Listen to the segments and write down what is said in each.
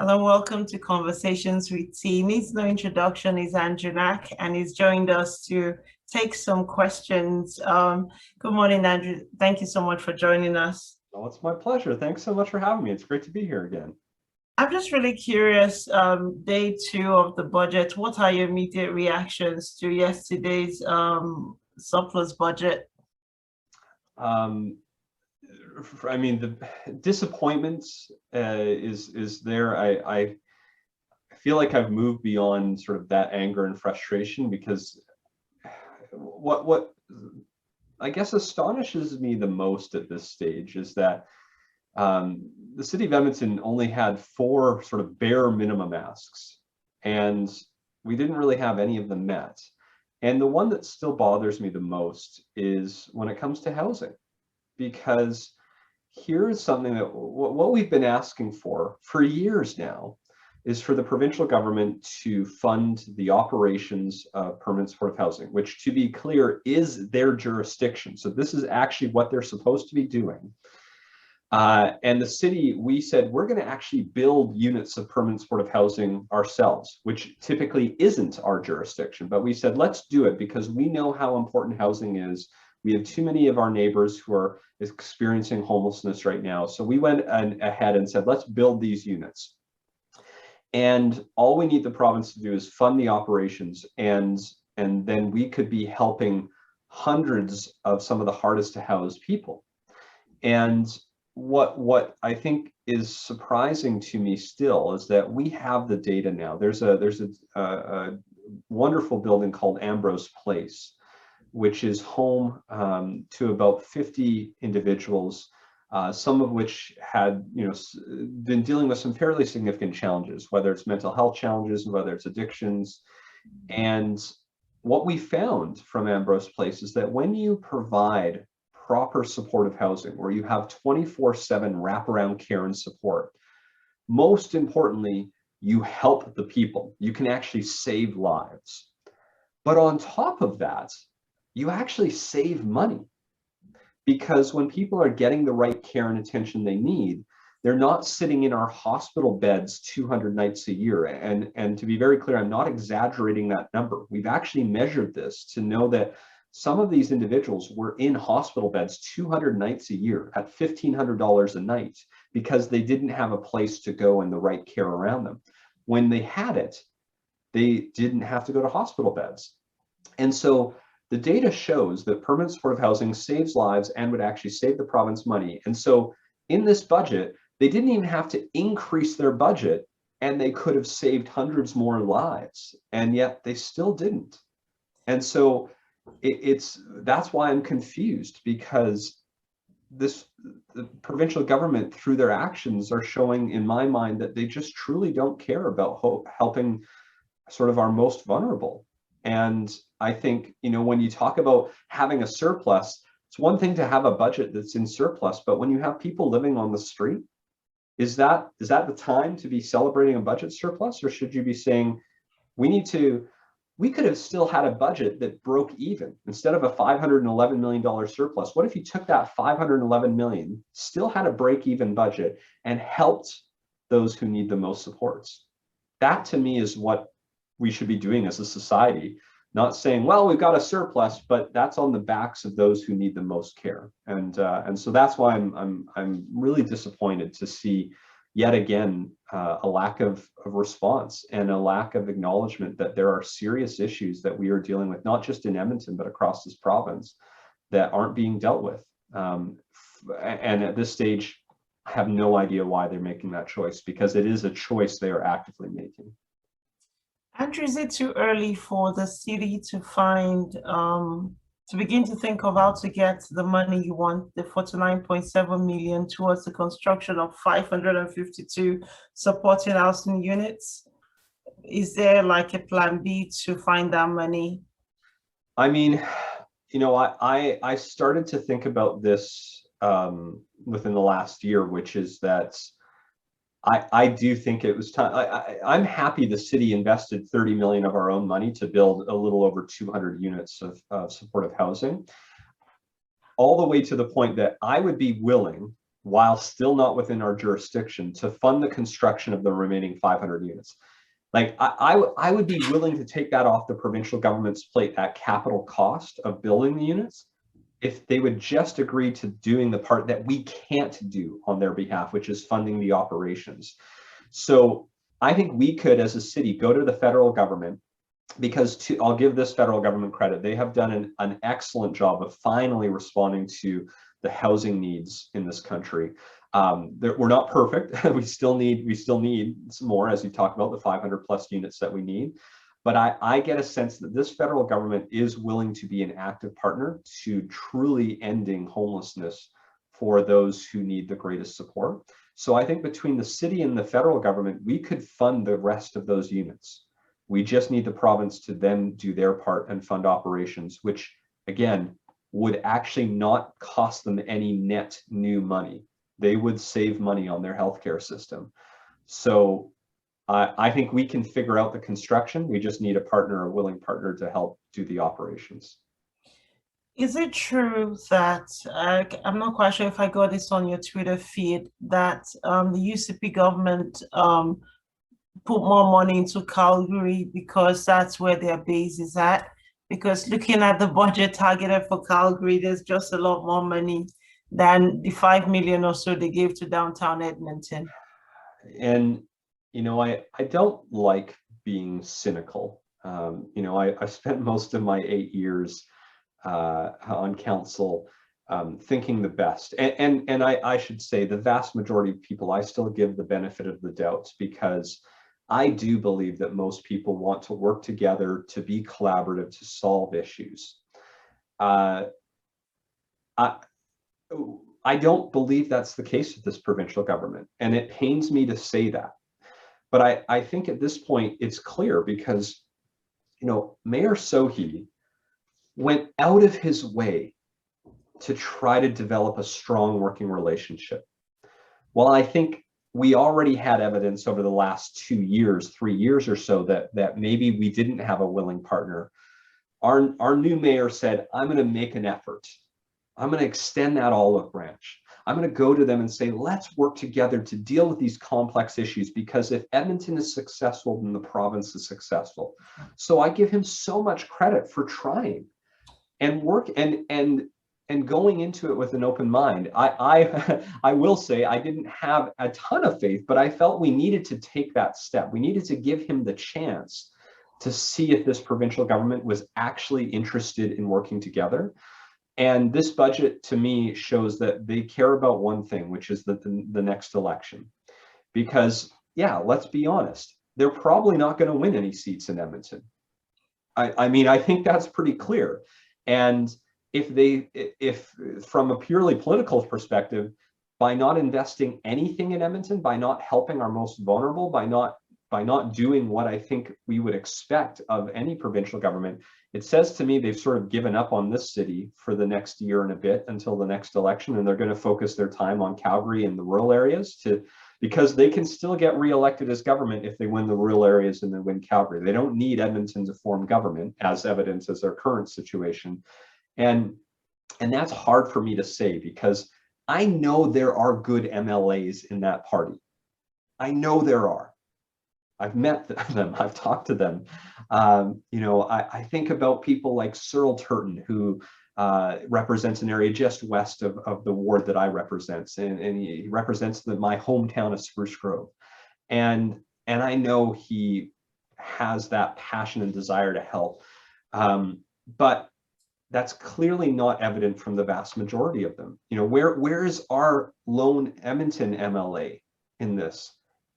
Hello, welcome to Conversations with T. Needs no introduction is Andrew Knack, and he's joined us to take some questions. Good morning, Andrew. Thank you so much for joining us. Oh, it's my pleasure. Thanks so much for having me. It's great to be here again. I'm just really curious, day two of the budget, what are your immediate reactions to yesterday's surplus budget? Um, I mean, the disappointment is there. I feel like I've moved beyond sort of that anger and frustration because what I guess astonishes me the most at this stage is that the city of Edmonton only had 4 sort of bare minimum asks, and we didn't really have any of them met. And the one that still bothers me the most is when it comes to housing, because here is something that what we've been asking for years now is for the provincial government to fund the operations of permanent supportive housing, which, to be clear, is their jurisdiction. So this is actually what they're supposed to be doing. And the city, we said, we're going to actually build units of permanent supportive housing ourselves, which typically isn't our jurisdiction. But we said, let's do it because we know how important housing is. We have too many of our neighbors who are experiencing homelessness right now. So we went ahead and said, let's build these units. And all we need the province to do is fund the operations, and then we could be helping hundreds of some of the hardest to house people. And what I think is surprising to me still is that we have the data now. There's a wonderful building called Ambrose Place, which is home to about 50 individuals, some of which had been dealing with some fairly significant challenges, whether it's mental health challenges, whether it's addictions. And what we found from Ambrose Place is that when you provide proper supportive housing, where you have 24/7 wraparound care and support, most importantly, you help the people. You can actually save lives. But on top of that, you actually save money, because when people are getting the right care and attention they need, they're not sitting in our hospital beds 200 nights a year. And to be very clear, I'm not exaggerating that number. We've actually measured this to know that some of these individuals were in hospital beds 200 nights a year at $1,500 a night because they didn't have a place to go and the right care around them. When they had it, they didn't have to go to hospital beds. And so the data shows that permanent supportive housing saves lives and would actually save the province money. And so in this budget, they didn't even have to increase their budget, and they could have saved hundreds more lives, and yet they still didn't. And so that's why I'm confused, because the provincial government, through their actions, are showing, in my mind, that they just truly don't care about helping sort of our most vulnerable. And I think, when you talk about having a surplus, it's one thing to have a budget that's in surplus, but when you have people living on the street, is that the time to be celebrating a budget surplus? Or should you be saying, we could have still had a budget that broke even instead of a $511 million surplus? What if you took that $511 million, still had a break-even budget, and helped those who need the most supports? That, to me, is what we should be doing as a society, not saying, well, we've got a surplus, but that's on the backs of those who need the most care. And so that's why I'm really disappointed to see yet again a lack of response and a lack of acknowledgement that there are serious issues that we are dealing with, not just in Edmonton, but across this province, that aren't being dealt with. And at this stage, I have no idea why they're making that choice, because it is a choice they are actively making. Andrew, is it too early for the city to to begin to think of how to get the money you want, the 49.7 million, towards the construction of 552 supporting housing units? Is there like a plan B to find that money? I mean, I started to think about this within the last year, which is that I do think it was time. I'm happy the city invested 30 million of our own money to build a little over 200 units of supportive housing, all the way to the point that I would be willing while still not within our jurisdiction, to fund the construction of the remaining 500 units. Like I would be willing to take that off the provincial government's plate at capital cost of building the units, if they would just agree to doing the part that we can't do on their behalf, which is funding the operations. So I think we could, as a city, go to the federal government, because I'll give this federal government credit. They have done an excellent job of finally responding to the housing needs in this country. We're not perfect. we still need some more, as you talk about the 500 plus units that we need. But I get a sense that this federal government is willing to be an active partner to truly ending homelessness for those who need the greatest support. So I think between the city and the federal government, we could fund the rest of those units. We just need the province to then do their part and fund operations, which again, would actually not cost them any net new money. They would save money on their healthcare system. So I think we can figure out the construction. We just need a partner, a willing partner to help do the operations. Is it true that, I'm not quite sure if I got this on your Twitter feed, that the UCP government put more money into Calgary because that's where their base is at? Because looking at the budget targeted for Calgary, there's just a lot more money than the 5 million or so they gave to downtown Edmonton. And I don't like being cynical. I spent most of my 8 years on council thinking the best. And I should say the vast majority of people, I still give the benefit of the doubt, because I do believe that most people want to work together, to be collaborative, to solve issues. I don't believe that's the case with this provincial government, and it pains me to say that. But I think at this point it's clear, because Mayor Sohi went out of his way to try to develop a strong working relationship. Well, I think we already had evidence over the last 2 years, 3 years or so, that maybe we didn't have a willing partner. Our new mayor said, I'm going to make an effort. I'm going to extend that olive branch. I'm going to go to them and say, let's work together to deal with these complex issues, because if Edmonton is successful, then the province is successful. So I give him so much credit for trying and work and going into it with an open mind. I will say I didn't have a ton of faith, but I felt we needed to take that step. We needed to give him the chance to see if this provincial government was actually interested in working together. And this budget, to me, shows that they care about one thing, which is the next election. Because, yeah, let's be honest, they're probably not going to win any seats in Edmonton. I mean, I think that's pretty clear. And if from a purely political perspective, by not investing anything in Edmonton, by not helping our most vulnerable, by not doing what I think we would expect of any provincial government, it says to me they've sort of given up on this city for the next year and a bit until the next election, and they're going to focus their time on Calgary and the rural areas, because they can still get reelected as government if they win the rural areas and they win Calgary. They don't need Edmonton to form government, as evidenced as their current situation. And that's hard for me to say, because I know there are good MLAs in that party. I know there are. I've met them, I've talked to them. I think about people like Cyril Turton, who represents an area just west of the ward that I represent, and he represents my hometown of Spruce Grove. And I know he has that passion and desire to help. But that's clearly not evident from the vast majority of them. Where is our lone Edmonton MLA in this?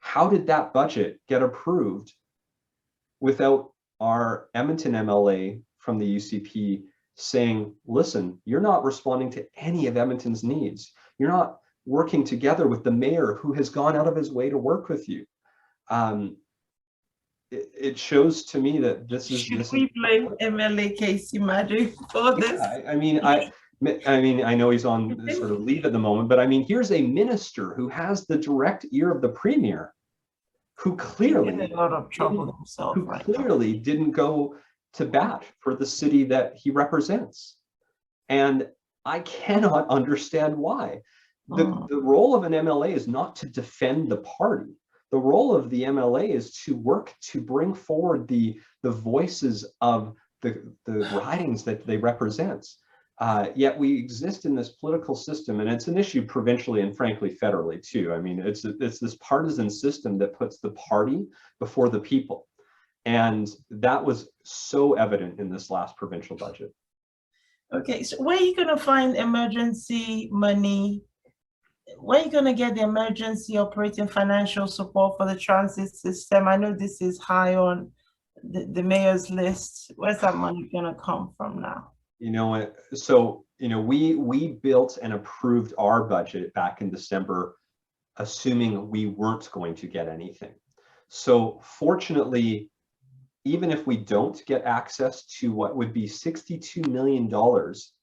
How did that budget get approved without our Edmonton MLA from the UCP saying, listen, you're not responding to any of Edmonton's needs. You're not working together with the mayor, who has gone out of his way to work with you. It shows to me that this is. Should we blame MLA Casey Madrid for this? I mean, I know he's on sort of leave at the moment, but I mean, here's a minister who has the direct ear of the premier, who clearly in a lot of trouble himself, who clearly didn't go to bat for the city that he represents. And I cannot understand why. The role of an MLA is not to defend the party. The role of the MLA is to work to bring forward the voices of the ridings that they represent. Yet we exist in this political system, and it's an issue provincially and frankly federally too. I mean, it's this partisan system that puts the party before the people. And that was so evident in this last provincial budget. Okay, so where are you going to find emergency money? Where are you going to get the emergency operating financial support for the transit system? I know this is high on the mayor's list. Where's that money going to come from now? You know, so, you know, we built and approved our budget back in December, assuming we weren't going to get anything. So fortunately, even if we don't get access to what would be $62 million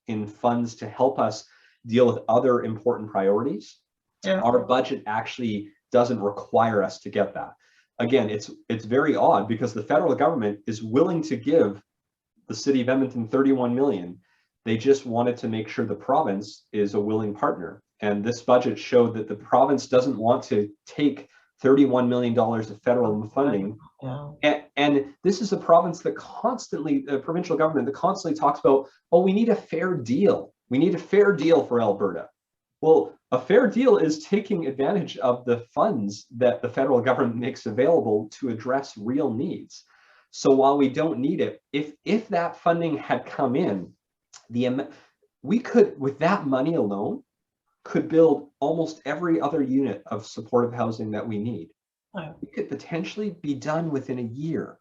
in funds to help us deal with other important priorities, our budget actually doesn't require us to get that. Again, it's very odd because the federal government is willing to give the city of Edmonton 31 million. They just wanted to make sure the province is a willing partner. And this budget showed that the province doesn't want to take $31 million of federal funding. And this is a province that constantly, the provincial government that constantly talks about, oh, we need a fair deal. We need a fair deal for Alberta. Well, a fair deal is taking advantage of the funds that the federal government makes available to address real needs. So while we don't need it, if that funding had come in, we could, with that money alone, could build almost every other unit of supportive housing that we need. We could potentially be done within a year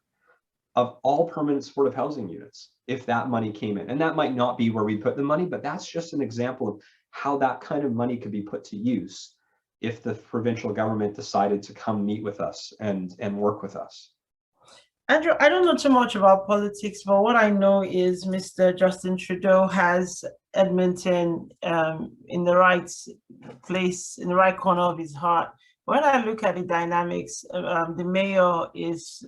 of all permanent supportive housing units if that money came in. And that might not be where we put the money, but that's just an example of how that kind of money could be put to use if the provincial government decided to come meet with us and work with us. Andrew, I don't know too much about politics, but what I know is Mr. Justin Trudeau has Edmonton in the right place, in the right corner of his heart. When I look at the dynamics, the mayor is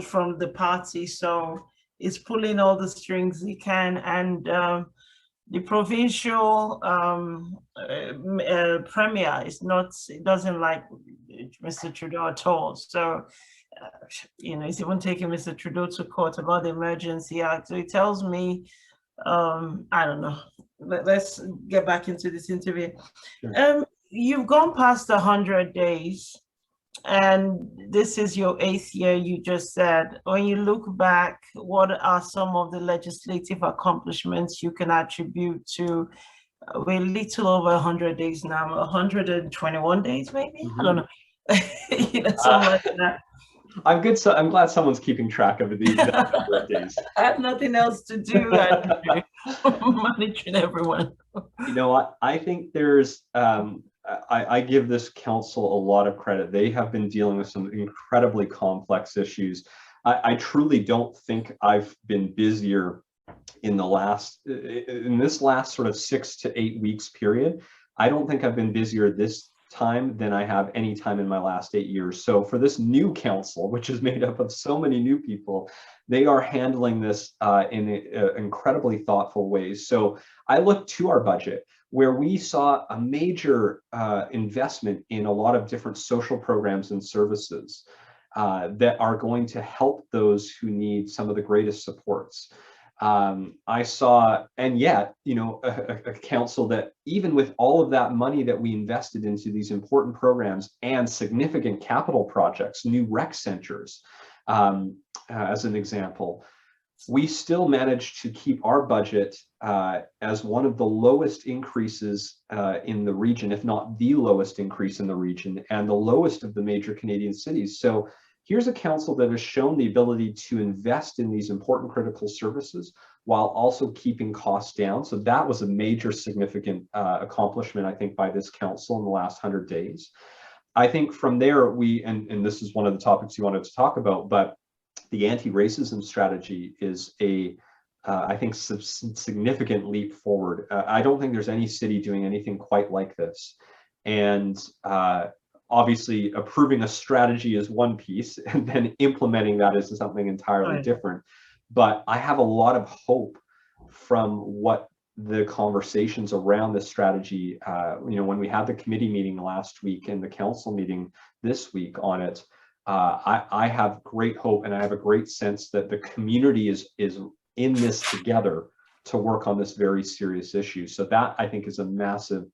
from the party, so he's pulling all the strings he can, and the provincial premier is not, doesn't like Mr. Trudeau at all. So, you know, he's even taking Mr. Trudeau to court about the Emergency Act. So it tells me, I don't know. Let's get back into this interview. Sure. You've gone past 100 days, and this is your 8th year, you just said. When you look back, what are some of the legislative accomplishments you can attribute to? We're a little over 100 days now, 121 days maybe? I don't know. You know, something like that. I'm good. So I'm glad someone's keeping track of the exact number of days. I have nothing else to do. Monitoring everyone. You know what? I think there's, I give this council a lot of credit. They have been dealing with some incredibly complex issues. I truly don't think I've been busier in this last sort of 6 to 8 weeks period. I don't think I've been busier this time than I have any time in my last 8 years. So for this new council, which is made up of so many new people, they are handling this in incredibly thoughtful ways. So I look to our budget where we saw a major investment in a lot of different social programs and services that are going to help those who need some of the greatest supports. I saw, and yet, you know, a council that even with all of that money that we invested into these important programs and significant capital projects, new rec centers, as an example, we still managed to keep our budget as one of the lowest increases in the region, if not the lowest increase in the region, and the lowest of the major Canadian cities. So here's a council that has shown the ability to invest in these important critical services while also keeping costs down. So that was a major significant accomplishment, I think, by this council in the last 100 days. I think from there, and this is one of the topics you wanted to talk about, but the anti-racism strategy is I think, significant leap forward. I don't think there's any city doing anything quite like this. And obviously, approving a strategy is one piece, and then implementing that is something entirely different. But I have a lot of hope from what the conversations around this strategy, when we had the committee meeting last week and the council meeting this week on it, I have great hope, and I have a great sense that the community is in this together to work on this very serious issue. So that, I think, is a massive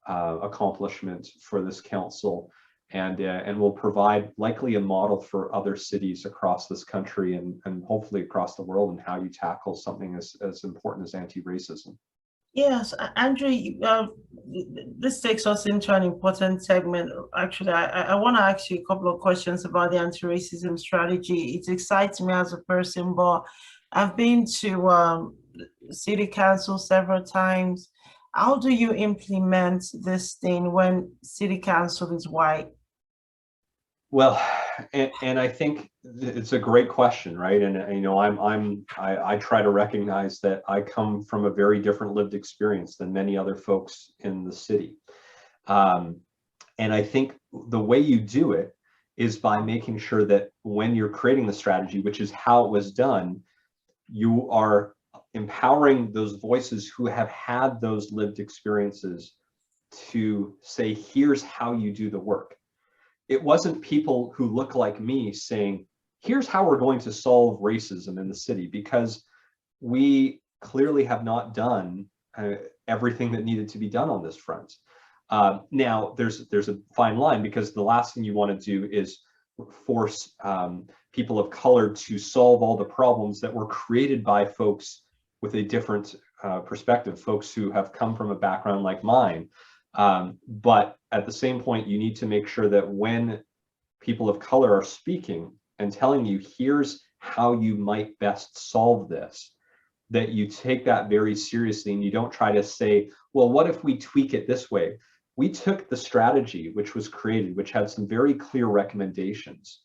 accomplishment for this council, and will provide likely a model for other cities across this country and hopefully across the world, and how you tackle something as important as anti-racism. Yes, Andrew, this takes us into an important segment. Actually, I want to ask you a couple of questions about the anti-racism strategy. It excites me as a person, but I've been to city council several times. How do you implement this thing when city council is white? Well, and I think it's a great question, right? And I try to recognize that I come from a very different lived experience than many other folks in the city. And I think the way you do it is by making sure that when you're creating the strategy, which is how it was done, you are empowering those voices who have had those lived experiences to say, here's how you do the work. It wasn't people who look like me saying, here's how we're going to solve racism in the city, because we clearly have not done everything that needed to be done on this front. Now, there's a fine line, because the last thing you want to do is force people of color to solve all the problems that were created by folks with a different perspective, folks who have come from a background like mine. But at the same point, you need to make sure that when people of color are speaking and telling you, here's how you might best solve this, that you take that very seriously, and you don't try to say, well, what if we tweak it this way? We took the strategy which was created, which had some very clear recommendations,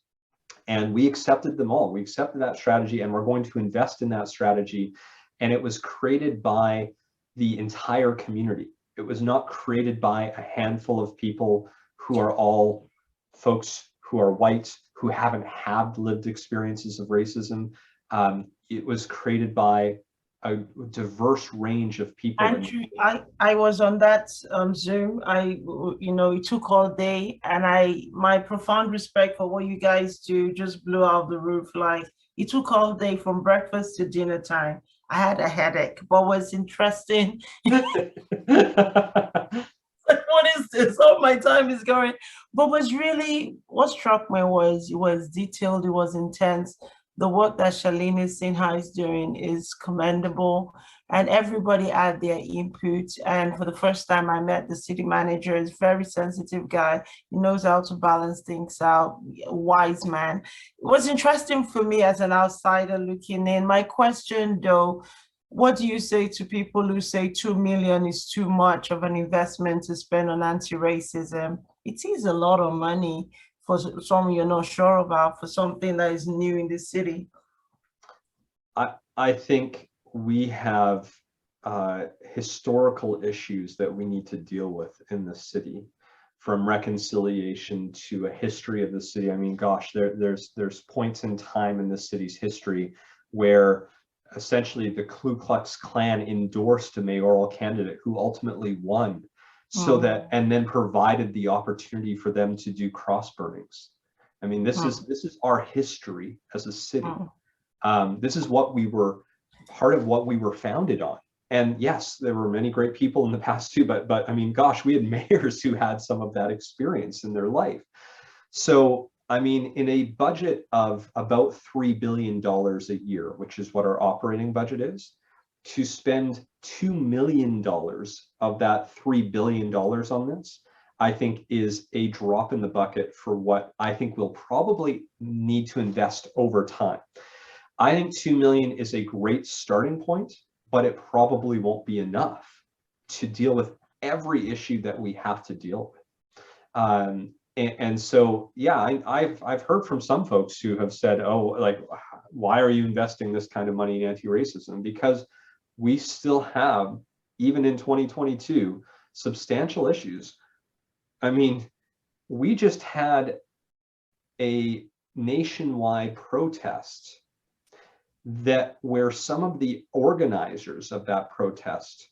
and we accepted them all. We accepted that strategy, and we're going to invest in that strategy. And it was created by the entire community. It was not created by a handful of people who are all folks who are white, who haven't had lived experiences of racism. It was created by a diverse range of people. Andrew, I was on that Zoom. It took all day, and my profound respect for what you guys do just blew out the roof. Like, it took all day from breakfast to dinner time. I had a headache, but what's interesting, what is this? Oh, my time is going. But what struck me was, it was detailed, it was intense. The work that Shalini Sinha is doing is commendable, and everybody had their input. And for the first time, I met the city manager. He's a very sensitive guy. He knows how to balance things out. Wise man. It was interesting for me as an outsider looking in. My question, though, what do you say to people who say 2 million is too much of an investment to spend on anti-racism? It is a lot of money for something you're not sure about, for something that is new in the city. I think we have historical issues that we need to deal with in the city, from reconciliation to a history of the city. I mean, gosh, there's points in time in the city's history where essentially the Ku Klux Klan endorsed a mayoral candidate who ultimately won, so that, and then provided the opportunity for them to do cross burnings. I mean, this is our history as a city. This is what we were, part of what we were founded on. And yes, there were many great people in the past too, but I mean, gosh, we had mayors who had some of that experience in their life. So, I mean, in a budget of about $3 billion a year, which is what our operating budget is, to spend $2 million of that $3 billion on this, I think is a drop in the bucket for what I think we'll probably need to invest over time. I think 2 million is a great starting point, but it probably won't be enough to deal with every issue that we have to deal with. And so, yeah, I've heard from some folks who have said, oh, like, why are you investing this kind of money in anti-racism? Because we still have, even in 2022, substantial issues. I mean, we just had a nationwide protest where some of the organizers of that protest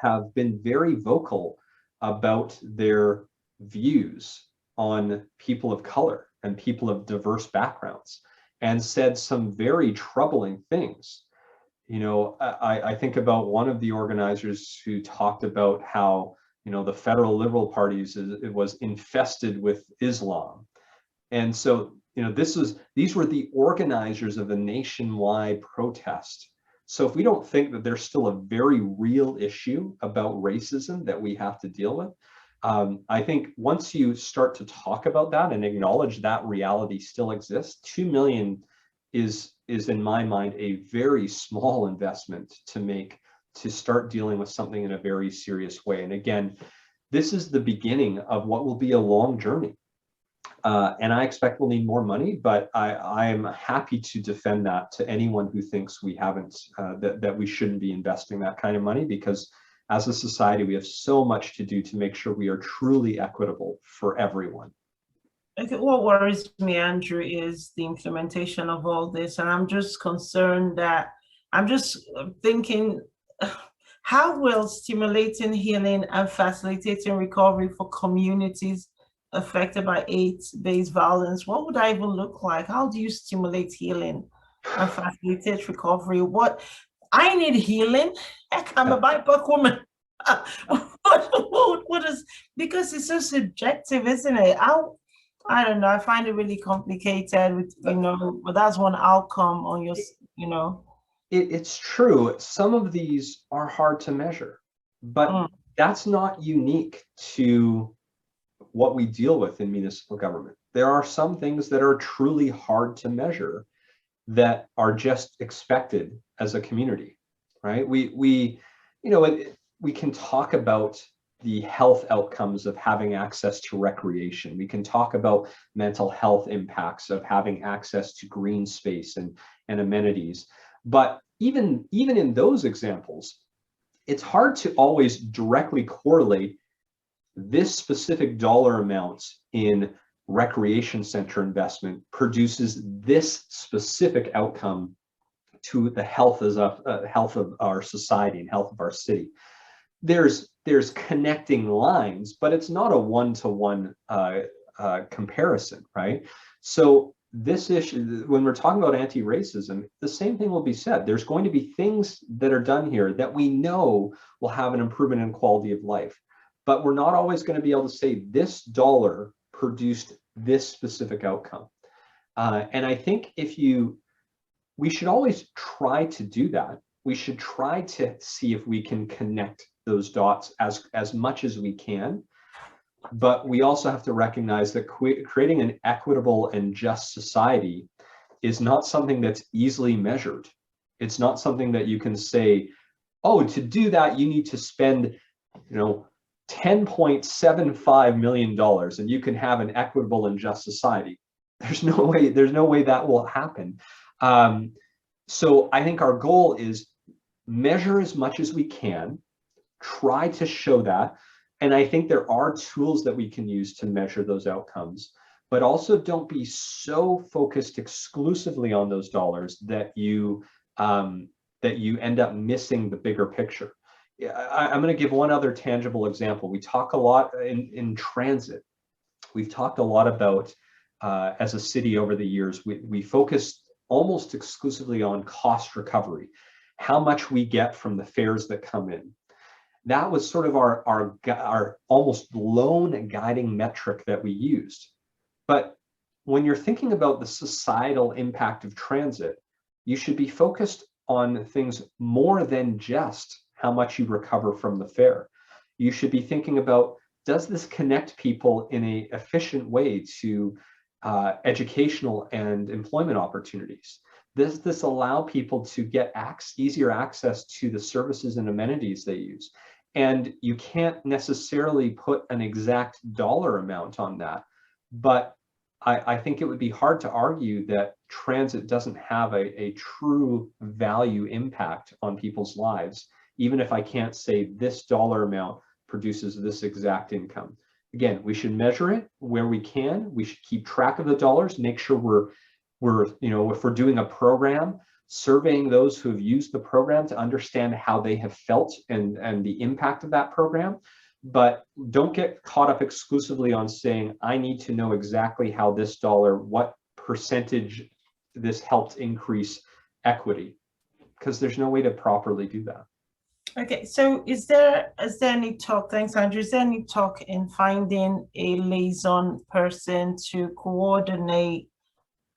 have been very vocal about their views on people of color and people of diverse backgrounds, and said some very troubling things. You know, I think about one of the organizers who talked about how, you know, the federal liberal parties, it was infested with Islam. And so, you know, these were the organizers of a nationwide protest. So if we don't think that there's still a very real issue about racism that we have to deal with, I think once you start to talk about that and acknowledge that reality still exists, 2 million is in my mind a very small investment to make to start dealing with something in a very serious way. And again, this is the beginning of what will be a long journey. And I expect we'll need more money, but I am happy to defend that to anyone who thinks we haven't, that we shouldn't be investing that kind of money, because as a society, we have so much to do to make sure we are truly equitable for everyone. I think what worries me, Andrew, is the implementation of all this. And I'm just concerned that I'm just thinking, how will stimulating healing and facilitating recovery for communities affected by AIDS-based violence, what would that even look like? How do you stimulate healing and facilitate recovery? What I need healing. Heck, I'm a BIPOC woman. What is, because it's so subjective, isn't it? I don't know. I find it really complicated with, you know, but that's one outcome on your, you know. It's true. Some of these are hard to measure, but that's not unique to what we deal with in municipal government. There are some things that are truly hard to measure that are just expected as a community, right? We you know, we can talk about the health outcomes of having access to recreation. We can talk about mental health impacts of having access to green space and amenities. But even in those examples, it's hard to always directly correlate this specific dollar amount in recreation center investment produces this specific outcome to the health of our society and health of our city. There's connecting lines, but it's not a one-to-one comparison, right? So this issue, when we're talking about anti-racism, the same thing will be said. There's going to be things that are done here that we know will have an improvement in quality of life, but we're not always going to be able to say this dollar produced this specific outcome. And I think we should always try to do that. We should try to see if we can connect those dots as much as we can. But we also have to recognize that creating an equitable and just society is not something that's easily measured. It's not something that you can say, oh, to do that, you need to spend, you know, $10.75 million and you can have an equitable and just society. There's no way that will happen. So I think our goal is measure as much as we can, try to show that. And I think there are tools that we can use to measure those outcomes, but also don't be so focused exclusively on those dollars that you end up missing the bigger picture. I'm going to give one other tangible example. We talk a lot in transit. We've talked a lot about, as a city over the years, we focused almost exclusively on cost recovery, how much we get from the fares that come in. That was sort of our almost lone guiding metric that we used. But when you're thinking about the societal impact of transit, you should be focused on things more than just how much you recover from the fare. You should be thinking about, does this connect people in an efficient way to educational and employment opportunities? Does this allow people to get easier access to the services and amenities they use? And you can't necessarily put an exact dollar amount on that, but I think it would be hard to argue that transit doesn't have a true value impact on people's lives, even if I can't say this dollar amount produces this exact income. Again, we should measure it where we can. We should keep track of the dollars, make sure we're, you know, if we're doing a program, surveying those who have used the program to understand how they have felt and the impact of that program. But don't get caught up exclusively on saying, I need to know exactly how this dollar, what percentage this helped increase equity, because there's no way to properly do that. Okay, so is there any talk, thanks Andrew, is there any talk in finding a liaison person to coordinate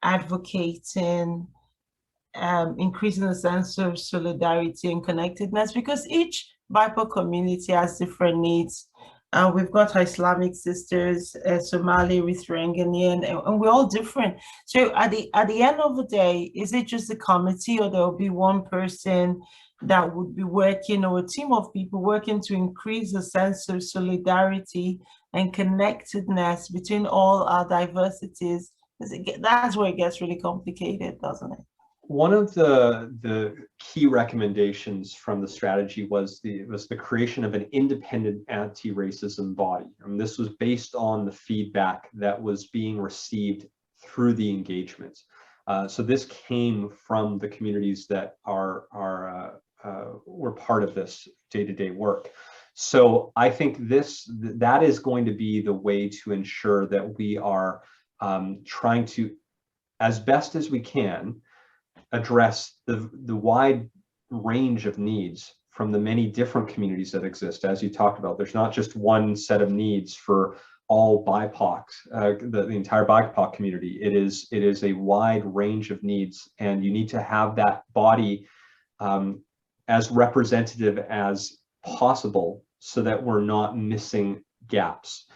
advocating, increasing the sense of solidarity and connectedness? Because each BIPOC community has different needs. We've got our Islamic sisters, Somali, Eritrean, Ghanaian, and we're all different. So at the end of the day, is it just a committee, or there will be one person that would be working, or a team of people working to increase the sense of solidarity and connectedness between all our diversities? That's where it gets really complicated, doesn't it? One of the key recommendations from the strategy was the creation of an independent anti-racism body. And this was based on the feedback that was being received through the engagement. So this came from the communities that were part of this day-to-day work. So I think that is going to be the way to ensure that we are trying to, as best as we can, address the wide range of needs from the many different communities that exist. As you talked about, there's not just one set of needs for all BIPOC, the entire BIPOC community. It is a wide range of needs, and you need to have that body as representative as possible, so that we're not missing gaps,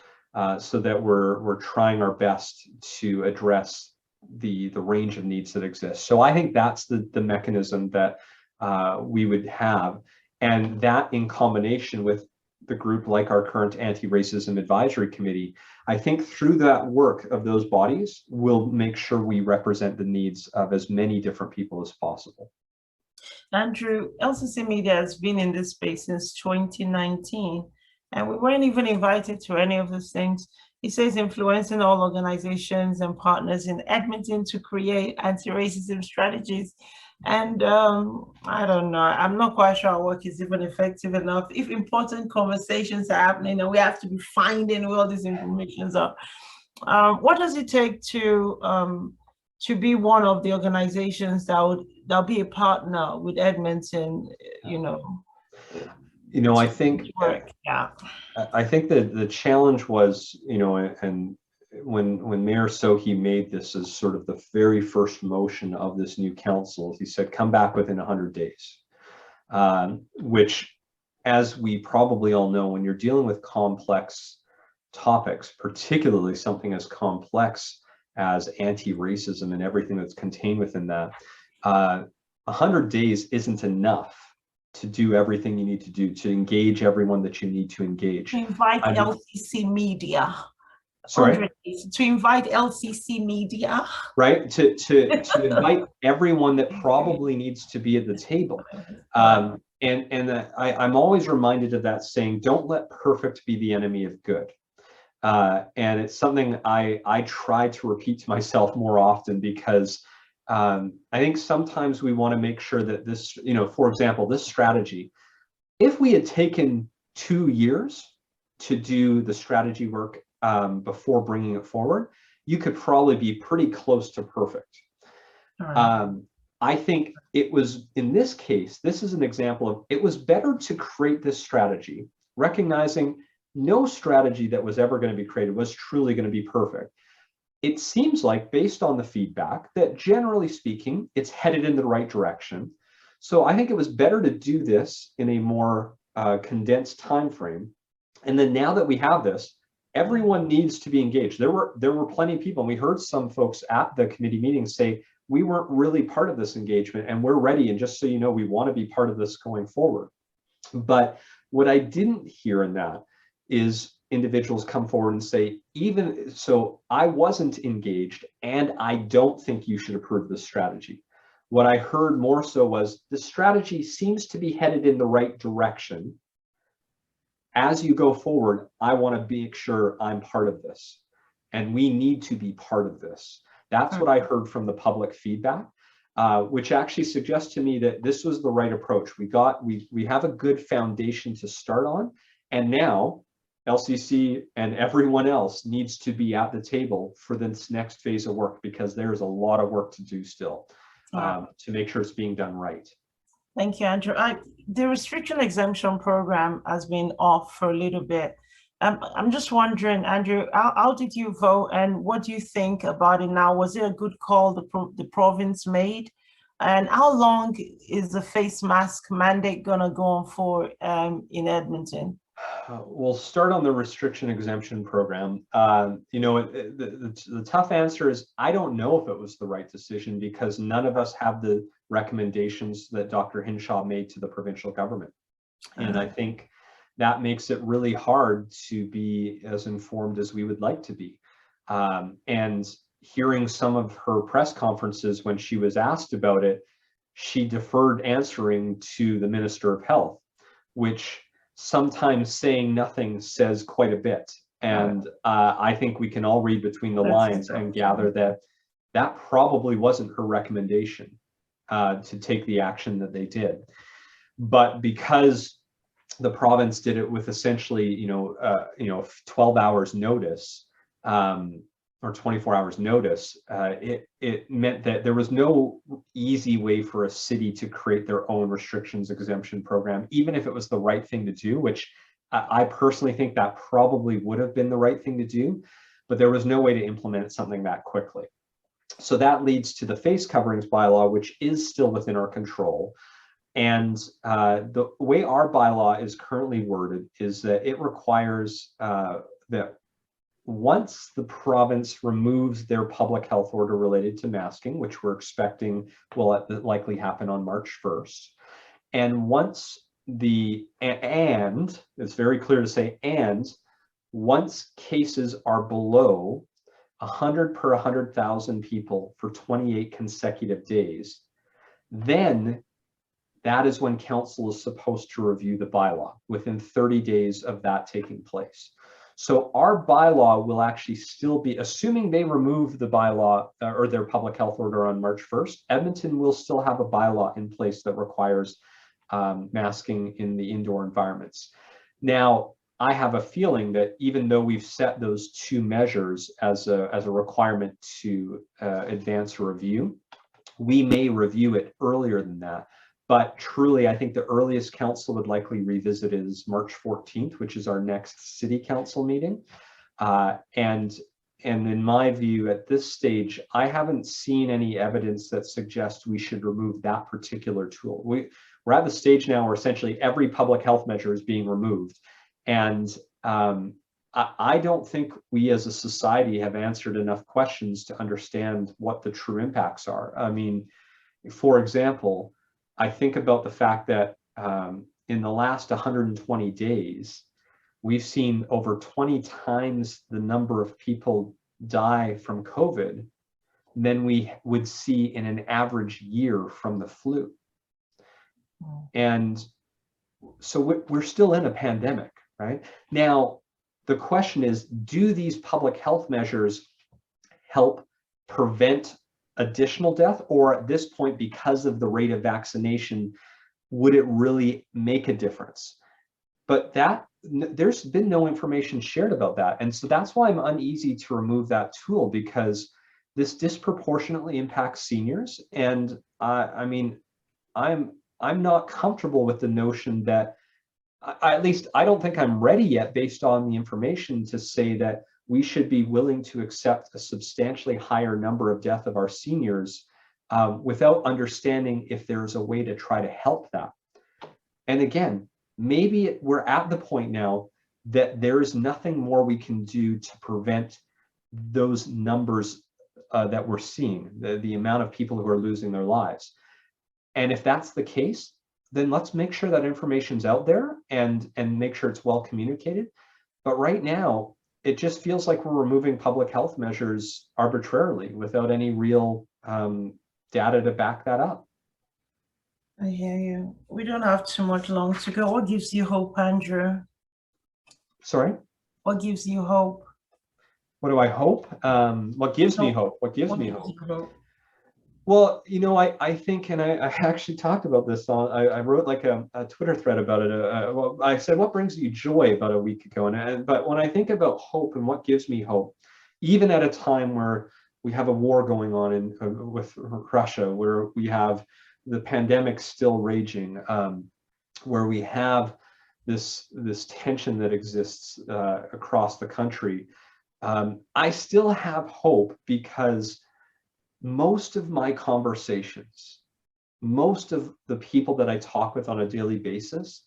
so that we're trying our best to address the range of needs that exist. So I think that's the mechanism that we would have, and that in combination with the group like our current Anti-Racism Advisory Committee, I think through that work of those bodies, we'll make sure we represent the needs of as many different people as possible. Andrew, LCC Media has been in this space since 2019, and we weren't even invited to any of those things. He says influencing all organizations and partners in Edmonton to create anti-racism strategies. And I don't know, I'm not quite sure our work is even effective enough. If important conversations are happening and we have to be finding where all these informations are, what does it take to be one of the organizations that'll be a partner with Edmonton, I think I think that the challenge was, and when Mayor Sohi made this as sort of the very first motion of this new council, he said, come back within 100 days, which, as we probably all know, when you're dealing with complex topics, particularly something as complex as anti-racism and everything that's contained within that, 100 days isn't enough to do everything you need to do to engage everyone that you need to engage. Invite LCC Media. Sorry? To invite LCC Media. Right, to invite everyone that probably needs to be at the table. I'm always reminded of that saying, don't let perfect be the enemy of good. And it's something I try to repeat to myself more often, because I think sometimes we want to make sure that this, for example, this strategy, if we had taken 2 years to do the strategy work before bringing it forward, you could probably be pretty close to perfect. I think it was, in this case, this is an example of, it was better to create this strategy, recognizing no strategy that was ever going to be created was truly going to be perfect. It seems like, based on the feedback, that generally speaking, it's headed in the right direction. So I think it was better to do this in a more condensed time frame. And then now that we have this, everyone needs to be engaged. There were plenty of people, and we heard some folks at the committee meeting say, we weren't really part of this engagement, and we're ready. And just so you know, we want to be part of this going forward. But what I didn't hear in that is individuals come forward and say, even so, I wasn't engaged, and I don't think you should approve this strategy. What I heard more so was, the strategy seems to be headed in the right direction. As you go forward, I want to make sure I'm part of this, and we need to be part of this. That's what I heard from the public feedback. which actually suggests to me that this was the right approach. We have a good foundation to start on, and now LCC and everyone else needs to be at the table for this next phase of work, because there's a lot of work to do still to make sure it's being done right. Thank you, Andrew. The restriction exemption program has been off for a little bit. I'm just wondering, Andrew, how did you vote, and what do you think about it now? Was it a good call the province made? And how long is the face mask mandate gonna go on for in Edmonton? We'll start on the restriction exemption program. You know, the tough answer is I don't know if it was the right decision, because none of us have the recommendations that Dr. Hinshaw made to the provincial government. And I think that makes it really hard to be as informed as we would like to be. And hearing some of her press conferences when she was asked about it, she deferred answering to the Minister of Health, which sometimes saying nothing says quite a bit. And I think we can all read between the lines and gather that that probably wasn't her recommendation to take the action that they did. But because the province did it with essentially, 12 hours notice, or 24 hours notice, it meant that there was no easy way for a city to create their own restrictions exemption program, even if it was the right thing to do, which I personally think that probably would have been the right thing to do, but there was no way to implement something that quickly. So that leads to the face coverings bylaw, which is still within our control. And the way our bylaw is currently worded is that it requires that once the province removes their public health order related to masking, which we're expecting will likely happen on March 1st, and once it's very clear to say, and once cases are below 100 per 100,000 people for 28 consecutive days, then that is when council is supposed to review the bylaw within 30 days of that taking place. So our bylaw will actually still be, assuming they remove the bylaw or their public health order on March 1st, Edmonton will still have a bylaw in place that requires masking in the indoor environments. Now, I have a feeling that even though we've set those two measures as a requirement to advance a review, we may review it earlier than that. But truly, I think the earliest council would likely revisit is March 14th, which is our next city council meeting. And in my view, at this stage, I haven't seen any evidence that suggests we should remove that particular tool. We're at the stage now where essentially every public health measure is being removed. And I don't think we as a society have answered enough questions to understand what the true impacts are. I mean, for example, I think about the fact that in the last 120 days, we've seen over 20 times the number of people die from COVID than we would see in an average year from the flu. And so we're still in a pandemic, right? Now, the question is, do these public health measures help prevent additional death, or at this point, because of the rate of vaccination, would it really make a difference? But there's been no information shared about that. And so that's why I'm uneasy to remove that tool, because this disproportionately impacts seniors. And I mean, I'm not comfortable with the notion that, at least I don't think I'm ready yet based on the information to say that we should be willing to accept a substantially higher number of death of our seniors without understanding if there's a way to try to help that. And again, maybe we're at the point now that there is nothing more we can do to prevent those numbers that we're seeing, the amount of people who are losing their lives. And if that's the case, then let's make sure that information's out there and make sure it's well communicated. But right now, it just feels like we're removing public health measures arbitrarily without any real data to back that up. I hear you. We don't have too much long to go. What gives you hope, Andrew? Sorry? What gives you hope? What do I hope? What gives me hope? What gives me hope? Well, I think, and I actually talked about this I wrote like a Twitter thread about it. Well, I said, what brings you joy about a week ago? But when I think about hope and what gives me hope, even at a time where we have a war going on with Russia, where we have the pandemic still raging, where we have this tension that exists across the country, I still have hope because most of my conversations, most of the people that I talk with on a daily basis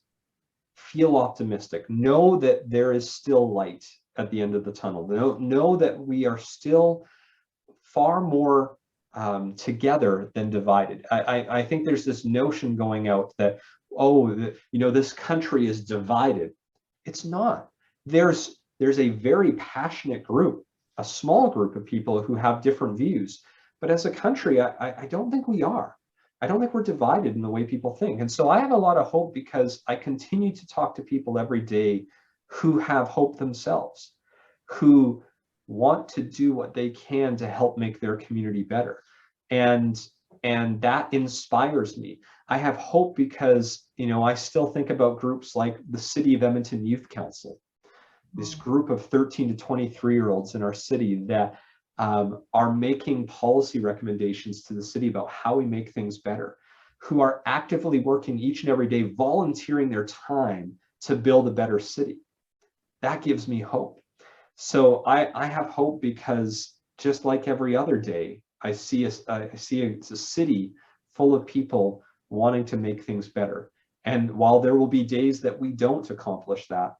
feel optimistic, know that there is still light at the end of the tunnel, know that we are still far more together than divided. I think there's this notion going out that, this country is divided. It's not. There's a very passionate group, a small group of people who have different views. But as a country, I don't think we are. I don't think we're divided in the way people think. And so I have a lot of hope because I continue to talk to people every day who have hope themselves, who want to do what they can to help make their community better. And that inspires me. I have hope because, I still think about groups like the City of Edmonton Youth Council, this group of 13 to 23-year-olds in our city that are making policy recommendations to the city about how we make things better, who are actively working each and every day, volunteering their time to build a better city. That gives me hope. So I have hope because just like every other day, I see a city full of people wanting to make things better. And while there will be days that we don't accomplish that,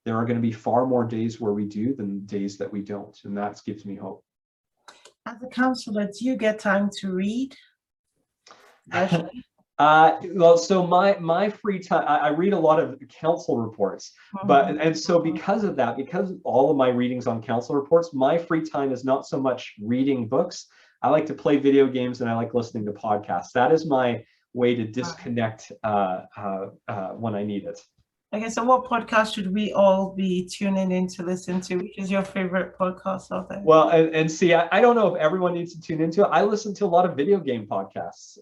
there are going to be far more days where we do than days that we don't. And that gives me hope. As a counselor, do you get time to read? Well, so my free time, I read a lot of council reports, and so because of that, because all of my readings on council reports, my free time is not so much reading books. I like to play video games and I like listening to podcasts. That is my way to disconnect when I need it. Okay, so what podcast should we all be tuning in to listen to? Which is your favorite podcast out there? Well, and see, I don't know if everyone needs to tune into it. I listen to a lot of video game podcasts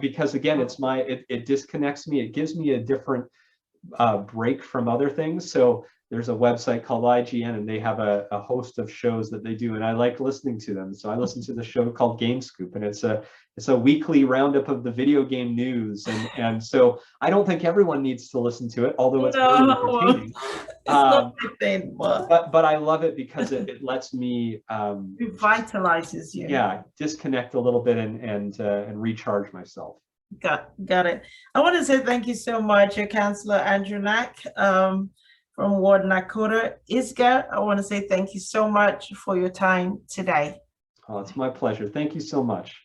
because again, it disconnects me. It gives me a different break from other things. So there's a website called IGN and they have a host of shows that they do, and I like listening to them. So I listen to the show called Game Scoop, and it's a weekly roundup of the video game news. And so I don't think everyone needs to listen to it, although it's very entertaining. But I love it because it lets me revitalizes you. Yeah, disconnect a little bit and recharge myself. Got it. I want to say thank you so much, Councillor Andrew Knack from Ward Nakota. Isga, I want to say thank you so much for your time today. Oh, it's my pleasure. Thank you so much.